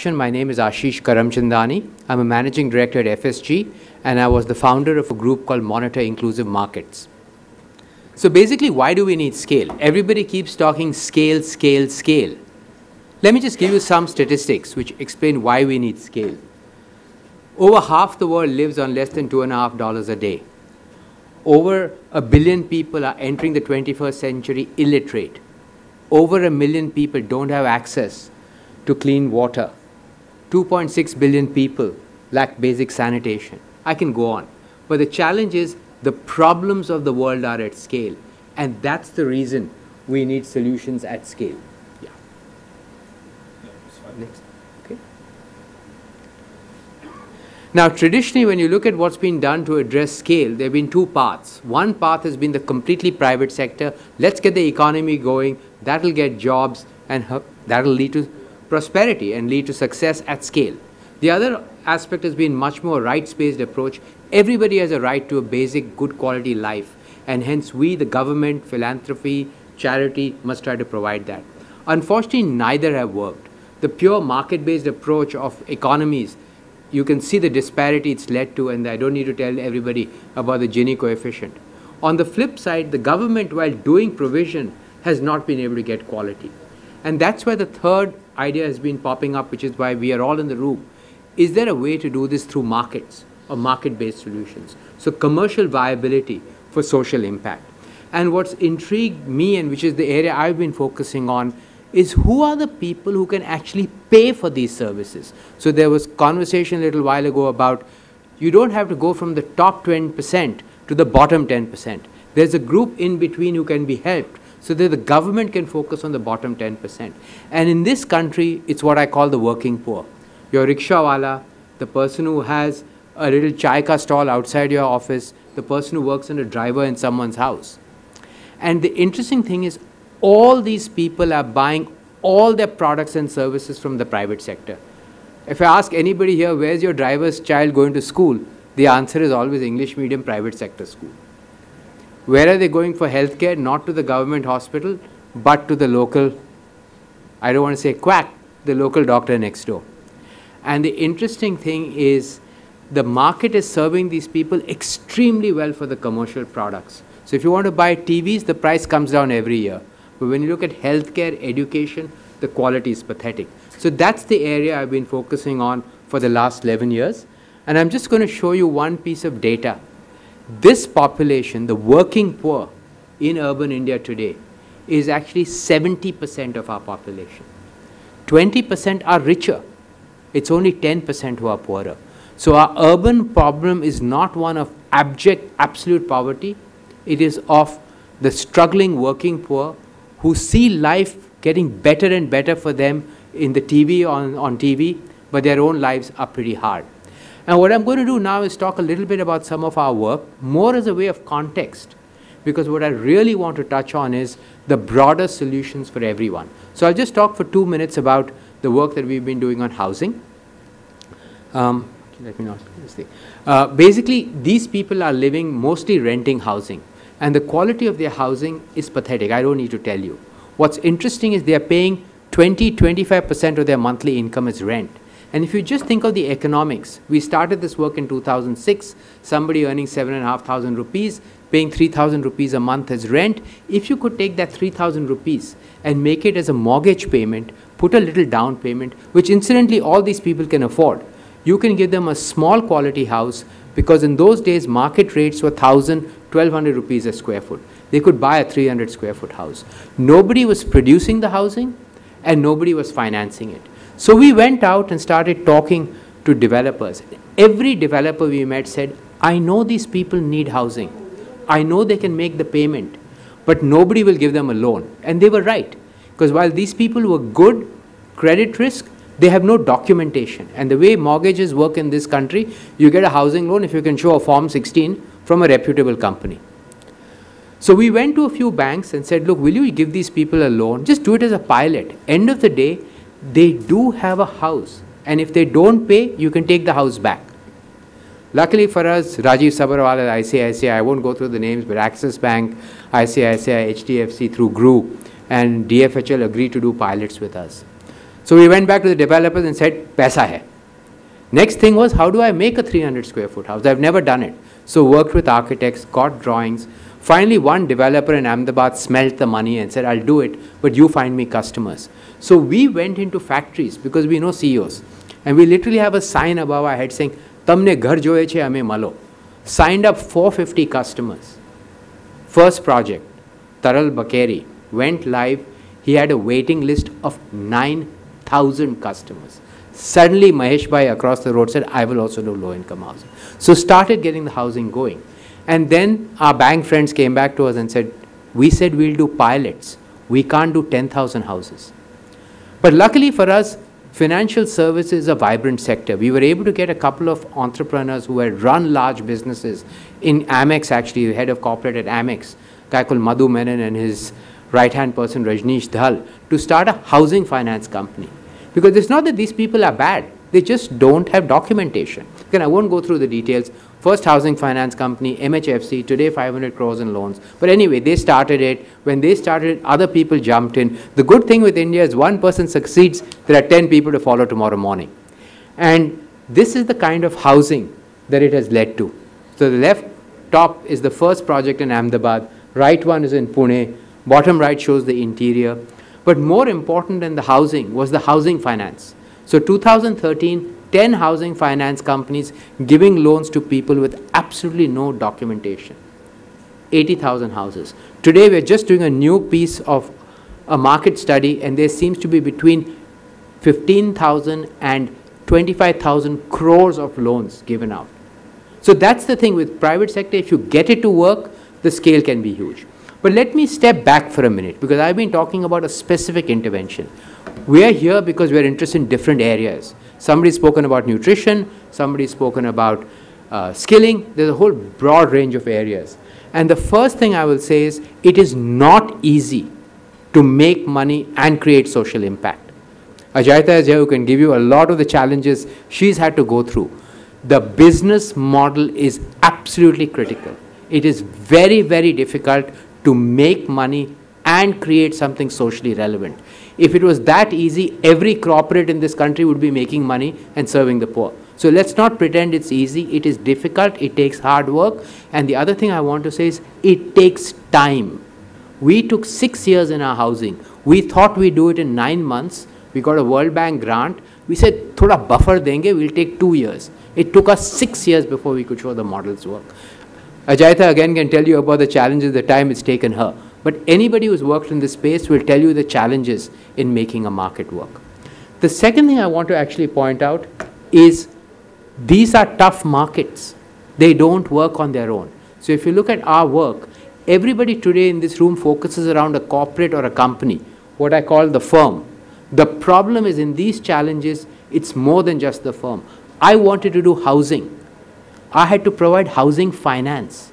My name is Ashish Karamchandani. I'm a managing director at FSG, and I was the founder of a group called Monitor Inclusive Markets. So basically, why do we need scale? Everybody keeps talking scale, scale, scale. Let me just give you some statistics which explain why we need scale. Over half the world lives on less than $2.50 a day. Over 1 billion people are entering the 21st century illiterate. Over 1 million people don't have access to clean water. 2.6 billion people lack basic sanitation. I can go on. But the challenge is the problems of the world are at scale. And that's the reason we need solutions at scale. Yeah. Next. Okay. Now, traditionally, when you look at what's been done to address scale, there have been two paths. One path has been the completely private sector. Let's get the economy going. That'll get jobs, and that'll lead to prosperity and lead to success at scale. The other aspect has been much more rights-based approach. Everybody has a right to a basic, good quality life, and hence we, the government, philanthropy, charity, must try to provide that. Unfortunately, neither have worked. The pure market-based approach of economies, you can see the disparity it's led to, and I don't need to tell everybody about the Gini coefficient. On the flip side, the government, while doing provision, has not been able to get quality. And that's why the third idea has been popping up, which is why we are all in the room. Is there a way to do this through markets or market-based solutions? So commercial viability for social impact. And what's intrigued me, and which is the area I've been focusing on, is who are the people who can actually pay for these services? So there was conversation a little while ago about you don't have to go from the top 20% to the bottom 10%. There's a group in between who can be helped, so that the government can focus on the bottom 10%. And in this country, it's what I call the working poor. Your rickshawala, the person who has a little chai ka stall outside your office, the person who works as a driver in someone's house. And the interesting thing is, all these people are buying all their products and services from the private sector. If I ask anybody here, where's your driver's child going to school? The answer is always English medium private sector school. Where are they going for healthcare? Not to the government hospital, but to the local, I don't want to say quack, the local doctor next door. And the interesting thing is the market is serving these people extremely well for the commercial products. So if you want to buy TVs, the price comes down every year. But when you look at healthcare, education, the quality is pathetic. So that's the area I've been focusing on for the last 11 years. And I'm just going to show you one piece of data. This population, the working poor in urban India today, is actually 70% of our population. 20% are richer. It's only 10% who are poorer. So our urban problem is not one of abject, absolute poverty. It is of the struggling working poor who see life getting better and better for them in the TV, on TV, but their own lives are pretty hard. And what I'm going to do now is talk a little bit about some of our work, more as a way of context, because what I really want to touch on is the broader solutions for everyone. So I'll just talk for 2 minutes about the work that we've been doing on housing. Let me not this thing. Basically, these people are living mostly renting housing, and the quality of their housing is pathetic. I don't need to tell you. What's interesting is they are paying 20–25% of their monthly income as rent. And if you just think of the economics, we started this work in 2006, somebody earning 7,500 rupees, paying 3,000 rupees a month as rent. If you could take that 3,000 rupees and make it as a mortgage payment, put a little down payment, which incidentally all these people can afford, you can give them a small quality house, because in those days market rates were 1,000, 1,200 rupees a square foot. They could buy a 300 square foot house. Nobody was producing the housing and nobody was financing it. So we went out and started talking to developers. Every developer we met said, I know these people need housing. I know they can make the payment, but nobody will give them a loan. And they were right, because while these people were good credit risk, they have no documentation. And the way mortgages work in this country, you get a housing loan if you can show a Form 16 from a reputable company. So we went to a few banks and said, look, will you give these people a loan? Just do it as a pilot. End of the day, they do have a house, and if they don't pay, you can take the house back. Luckily for us, Rajiv Sabharwal at ICICI, I won't go through the names, but Axis Bank, ICICI, HDFC through GRU, and DFHL agreed to do pilots with us. So we went back to the developers and said, paisa hai. Next thing was, how do I make a 300 square foot house? I've never done it. So worked with architects, got drawings. Finally, one developer in Ahmedabad smelt the money and said, I'll do it, but you find me customers. So we went into factories because we know CEOs. And we literally have a sign above our head saying, Tamne ghar joye che hame malo. Signed up 450 customers. First project, Taral Bakeri, went live. He had a waiting list of 9,000 customers. Suddenly, Mahesh Bhai across the road said, I will also do low-income housing. So started getting the housing going. And then our bank friends came back to us and said, we said we'll do pilots. We can't do 10,000 houses. But luckily for us, financial services is a vibrant sector. We were able to get a couple of entrepreneurs who had run large businesses in Amex, actually, the head of corporate at Amex, a guy called Madhu Menon and his right-hand person, Rajneesh Dhal, to start a housing finance company. Because it's not that these people are bad. They just don't have documentation. Again, I won't go through the details. First housing finance company, MHFC, today 500 crores in loans. But anyway, they started it. When they started, other people jumped in. The good thing with India is one person succeeds, there are 10 people to follow tomorrow morning. And this is the kind of housing that it has led to. So the left top is the first project in Ahmedabad. Right one is in Pune. Bottom right shows the interior. But more important than the housing was the housing finance. So 2013, 10 housing finance companies giving loans to people with absolutely no documentation. 80,000 houses. Today we're just doing a new piece of a market study, and there seems to be between 15,000 and 25,000 crores of loans given out. So that's the thing with private sector. If you get it to work, the scale can be huge. But let me step back for a minute, because I've been talking about a specific intervention. We are here because we're interested in different areas. Somebody's spoken about nutrition, somebody's spoken about skilling. There's a whole broad range of areas. And the first thing I will say is, it is not easy to make money and create social impact. Ajayita is here who can give you a lot of the challenges she's had to go through. The business model is absolutely critical. It is very, very difficult to make money and create something socially relevant. If it was that easy, every corporate in this country would be making money and serving the poor. So let's not pretend it's easy. It is difficult. It takes hard work. And the other thing I want to say is, it takes time. We took 6 years in our housing. We thought we'd do it in 9 months. We got a World Bank grant. We said, thoda buffer denge, we'll take 2 years. It took us 6 years before we could show the models work. Ajayita again can tell you about the challenges, the time it's taken her. But anybody who's worked in this space will tell you the challenges in making a market work. The second thing I want to actually point out is, these are tough markets. They don't work on their own. So if you look at our work, everybody today in this room focuses around a corporate or a company, what I call the firm. The problem is, in these challenges, it's more than just the firm. I wanted to do housing. I had to provide housing finance.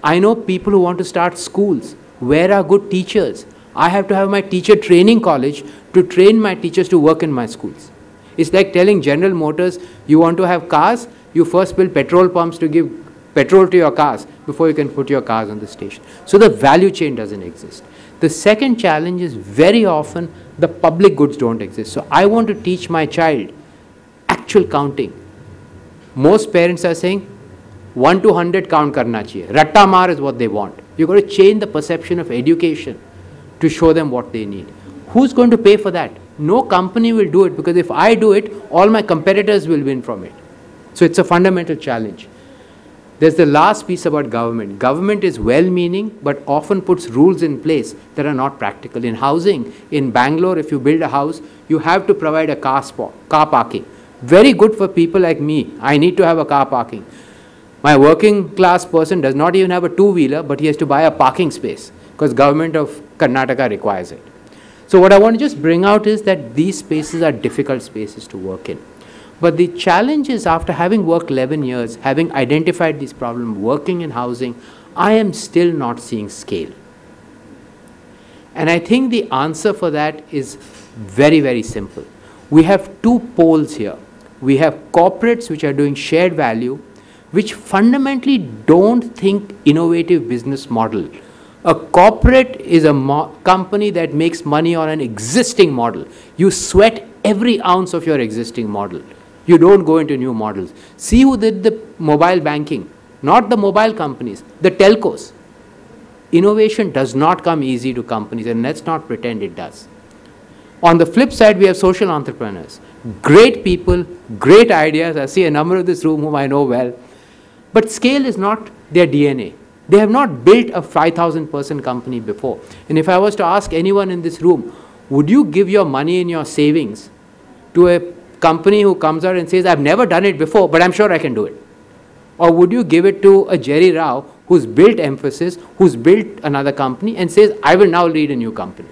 I know people who want to start schools. Where are good teachers? I have to have my teacher training college to train my teachers to work in my schools. It's like telling General Motors, you want to have cars, you first build petrol pumps to give petrol to your cars before you can put your cars on the station. So the value chain doesn't exist. The second challenge is, very often the public goods don't exist. So I want to teach my child actual counting. Most parents are saying 1 to 100 count karna chahiye. Ratta maar is what they want. You've got to change the perception of education to show them what they need. Who's going to pay for that? No company will do it, because if I do it, all my competitors will win from it. So it's a fundamental challenge. There's the last piece about government. Government is well-meaning, but often puts rules in place that are not practical. In housing, in Bangalore, if you build a house, you have to provide a car parking. Very good for people like me. I need to have a car parking. My working class person does not even have a two-wheeler, but he has to buy a parking space because government of Karnataka requires it. So what I want to just bring out is that these spaces are difficult spaces to work in. But the challenge is, after having worked 11 years, having identified this problem, working in housing, I am still not seeing scale. And I think the answer for that is very, very simple. We have two poles here. We have corporates which are doing shared value, which fundamentally don't think innovative business model. A corporate is a company that makes money on an existing model. You sweat every ounce of your existing model. You don't go into new models. See who did the mobile banking. Not the mobile companies, the telcos. Innovation does not come easy to companies, and let's not pretend it does. On the flip side, we have social entrepreneurs. Great people, great ideas. I see a number of this room whom I know well. But scale is not their DNA. They have not built a 5,000-person company before. And if I was to ask anyone in this room, would you give your money in your savings to a company who comes out and says, I've never done it before, but I'm sure I can do it? Or would you give it to a Jerry Rao who's built Emphasis, who's built another company and says, I will now lead a new company?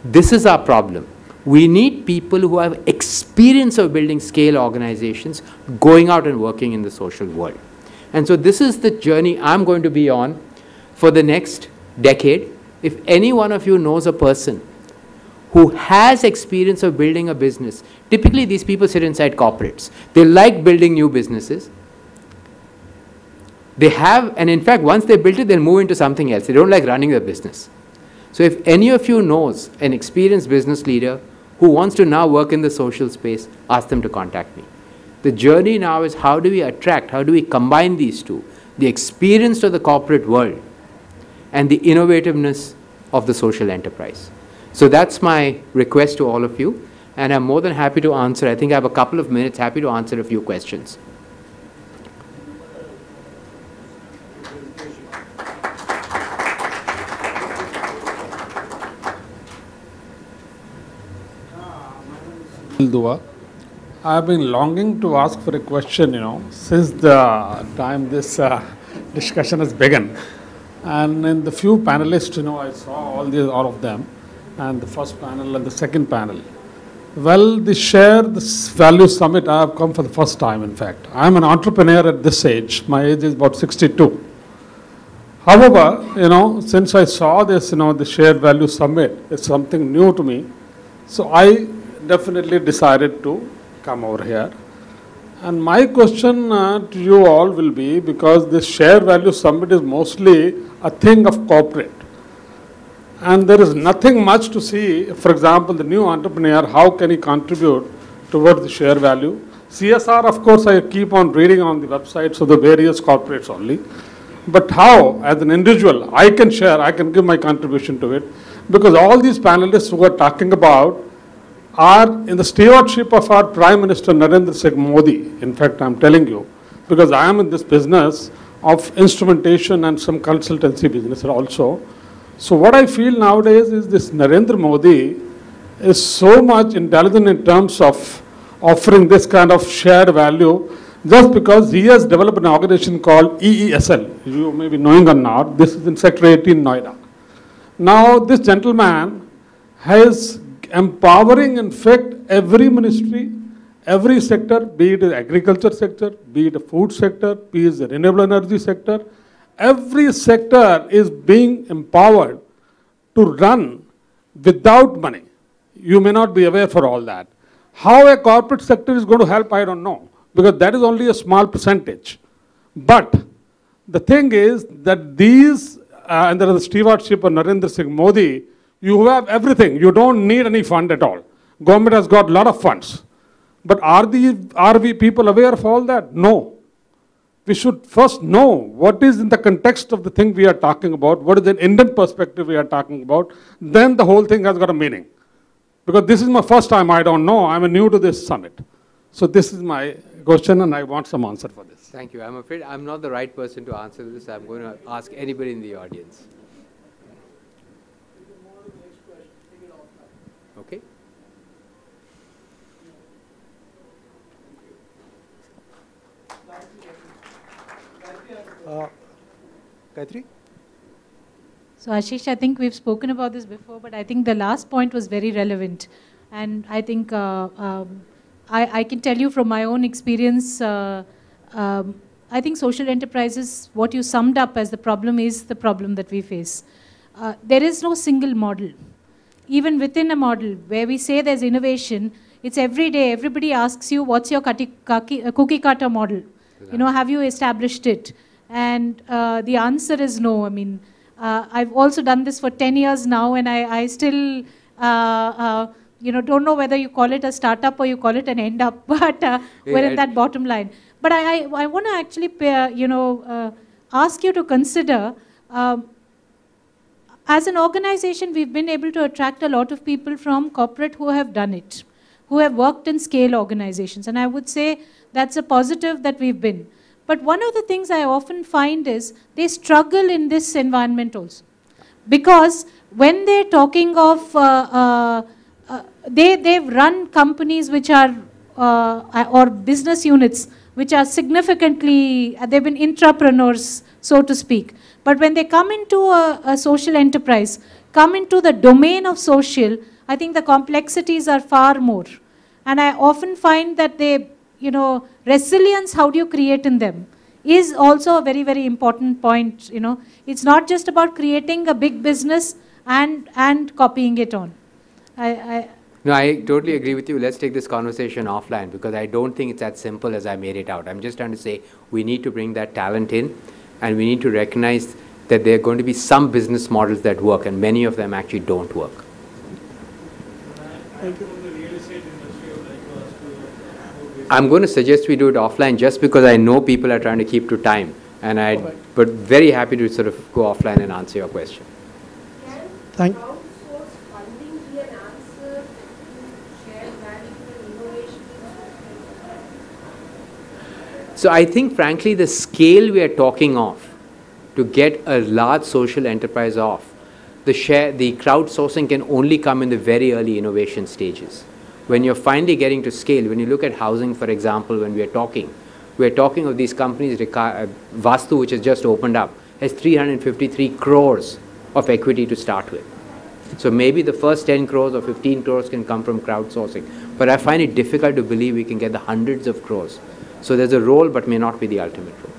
This is our problem. We need people who have experience of building scale organizations, going out and working in the social world. And so this is the journey I'm going to be on for the next decade. If any one of you knows a person who has experience of building a business, typically these people sit inside corporates. They like building new businesses. They have, and in fact, once they build it, they'll move into something else. They don't like running the business. So if any of you knows an experienced business leader who wants to now work in the social space, ask them to contact me. The journey now is how do we attract, how do we combine these two, the experience of the corporate world and the innovativeness of the social enterprise. So that's my request to all of you, and I'm more than happy to answer. I think I have a couple of minutes, happy to answer a few questions. Dua. I've been longing to ask for a question, since the time this discussion has begun. And in the few panelists, I saw all of them, and the first panel and the second panel. Well, this value summit, I have come for the first time, in fact. I'm an entrepreneur at this age. My age is about 62. However, since I saw this, the shared value summit, it's something new to me. So I definitely decided to come over here. And my question to you all will be, because this share value summit is mostly a thing of corporate. And there is nothing much to see, for example, the new entrepreneur, how can he contribute towards the share value? CSR, of course, I keep on reading on the websites of the various corporates only. But how, as an individual, I can share, I can give my contribution to it. Because all these panelists who are talking about are in the stewardship of our Prime Minister Narendra Singh Modi. In fact, I'm telling you, because I am in this business of instrumentation and some consultancy business also. So what I feel nowadays is this Narendra Modi is so much intelligent in terms of offering this kind of shared value, just because he has developed an organization called EESL. You may be knowing or not. This is in Sector 18, Noida. Now, this gentleman has empowering, in fact, every ministry, every sector, be it the agriculture sector, be it the food sector, be it the renewable energy sector, every sector is being empowered to run without money. You may not be aware for all that. How a corporate sector is going to help, I don't know, because that is only a small percentage. But the thing is that these, under the stewardship of Narendra Singh Modi, you have everything. You don't need any fund at all. Government has got a lot of funds. But are we people aware of all that? No. We should first know what is in the context of the thing we are talking about, what is the Indian perspective we are talking about, then the whole thing has got a meaning. Because this is my first time, I don't know, I'm new to this summit. So this is my question and I want some answer for this. Thank you. I'm afraid I'm not the right person to answer this. I'm going to ask anybody in the audience. Okay. Gayatri? So Ashish, I think we've spoken about this before, but I think the last point was very relevant. And I think I can tell you from my own experience, I think social enterprises, what you summed up as the problem is the problem that we face. There is no single model. Even within a model where we say there's innovation, it's every day, everybody asks you, what's your cookie cutter model? You know, have you established it? And the answer is no. I mean, I've also done this for 10 years now, and I still, don't know whether you call it a startup or you call it an end up, but we're in that bottom line. But I want to actually, ask you to consider, as an organization, we've been able to attract a lot of people from corporate who have done it, who have worked in scale organizations. And I would say that's a positive that we've been. But one of the things I often find is they struggle in this environment also. Because when they're talking of, they've run companies which are, or business units which are significantly, they've been intrapreneurs, so to speak. But when they come into a social enterprise, come into the domain of social, I think the complexities are far more. And I often find that they, resilience, how do you create in them, is also a very, very important point. It's not just about creating a big business and copying it on. No, I totally agree with you. Let's take this conversation offline, because I don't think it's as simple as I made it out. I'm just trying to say we need to bring that talent in, and we need to recognize that there are going to be some business models that work, and many of them actually don't work. I'm going to suggest we do it offline, just because I know people are trying to keep to time, and but very happy to sort of go offline and answer your question. Thank you. So I think, frankly, the scale we are talking of to get a large social enterprise off, the crowdsourcing can only come in the very early innovation stages. When you're finally getting to scale, when you look at housing, for example, when we're talking of these companies, Vastu, which has just opened up, has 353 crores of equity to start with. So maybe the first 10 crores or 15 crores can come from crowdsourcing. But I find it difficult to believe we can get the hundreds of crores. So there's a role, but may not be the ultimate role.